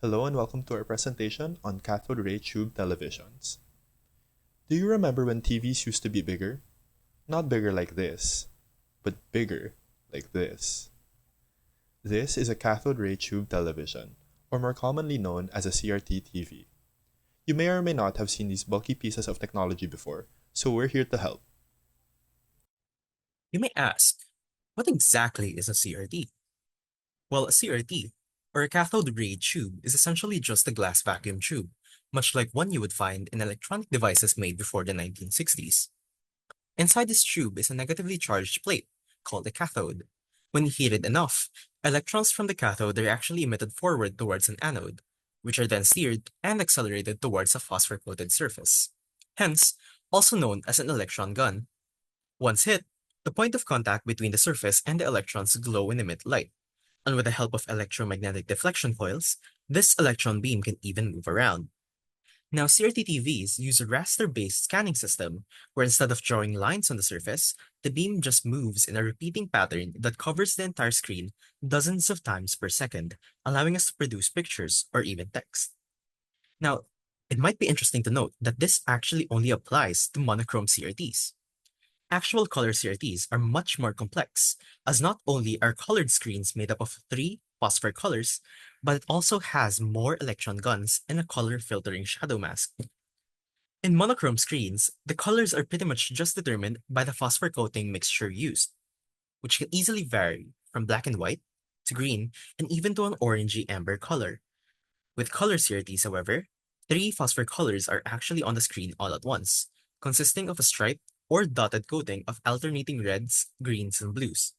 Hello and welcome to our presentation on cathode ray tube televisions. Do you remember when TVs used to be bigger? Not bigger like this, but bigger like this. This is a cathode ray tube television, or more commonly known as a CRT TV. You may or may not have seen these bulky pieces of technology before, so we're here to help. You may ask, what exactly is a CRT? Well, a CRT, or a cathode ray tube, is essentially just a glass vacuum tube, much like one you would find in electronic devices made before the 1960s. Inside this tube is a negatively charged plate, called a cathode. When heated enough, electrons from the cathode are actually emitted forward towards an anode, which are then steered and accelerated towards a phosphor-coated surface, hence also known as an electron gun. Once hit, the point of contact between the surface and the electrons glow and emit light, and with the help of electromagnetic deflection coils, this electron beam can even move around. Now, CRT TVs use a raster-based scanning system, where instead of drawing lines on the surface, the beam just moves in a repeating pattern that covers the entire screen dozens of times per second, allowing us to produce pictures or even text. Now, it might be interesting to note that this actually only applies to monochrome CRTs. Actual color CRTs are much more complex, as not only are colored screens made up of three phosphor colors, but it also has more electron guns and a color filtering shadow mask. In monochrome screens, the colors are pretty much just determined by the phosphor coating mixture used, which can easily vary from black and white to green and even to an orangey amber color. With color CRTs, however, three phosphor colors are actually on the screen all at once, consisting of a striped or dotted coating of alternating reds, greens, and blues.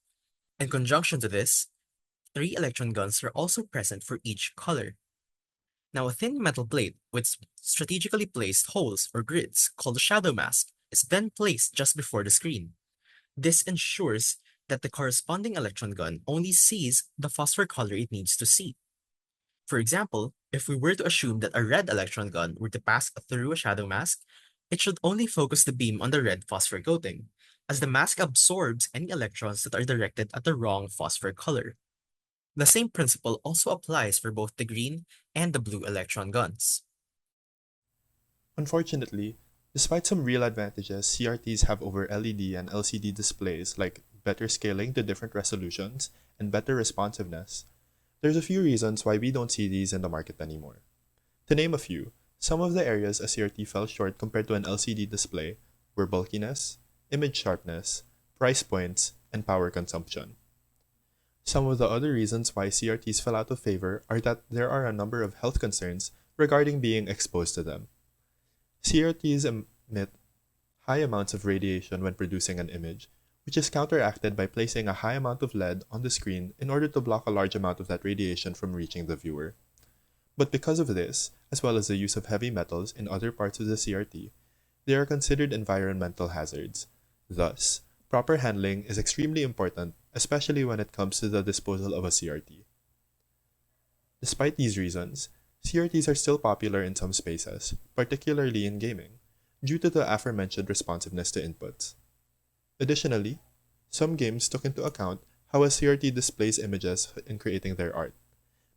In conjunction to this, three electron guns are also present for each color. Now, a thin metal plate with strategically placed holes or grids called a shadow mask is then placed just before the screen. This ensures that the corresponding electron gun only sees the phosphor color it needs to see. For example, if we were to assume that a red electron gun were to pass through a shadow mask, it should only focus the beam on the red phosphor coating, as the mask absorbs any electrons that are directed at the wrong phosphor color. The same principle also applies for both the green and the blue electron guns. Unfortunately, despite some real advantages CRTs have over LED and LCD displays like better scaling to different resolutions and better responsiveness, there's a few reasons why we don't see these in the market anymore. To name a few, some of the areas a CRT fell short compared to an LCD display were bulkiness, image sharpness, price points, and power consumption. Some of the other reasons why CRTs fell out of favor are that there are a number of health concerns regarding being exposed to them. CRTs emit high amounts of radiation when producing an image, which is counteracted by placing a high amount of lead on the screen in order to block a large amount of that radiation from reaching the viewer. But because of this, as well as the use of heavy metals in other parts of the CRT, they are considered environmental hazards. Thus, proper handling is extremely important, especially when it comes to the disposal of a CRT. Despite these reasons, CRTs are still popular in some spaces, particularly in gaming, due to the aforementioned responsiveness to inputs. Additionally, some games took into account how a CRT displays images in creating their art,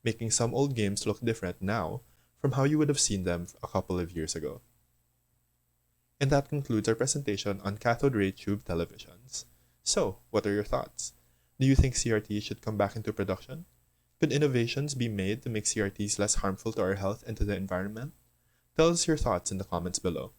making some old games look different now from how you would have seen them a couple of years ago. And that concludes our presentation on cathode ray tube televisions. So, what are your thoughts? Do you think CRTs should come back into production? Could innovations be made to make CRTs less harmful to our health and to the environment? Tell us your thoughts in the comments below.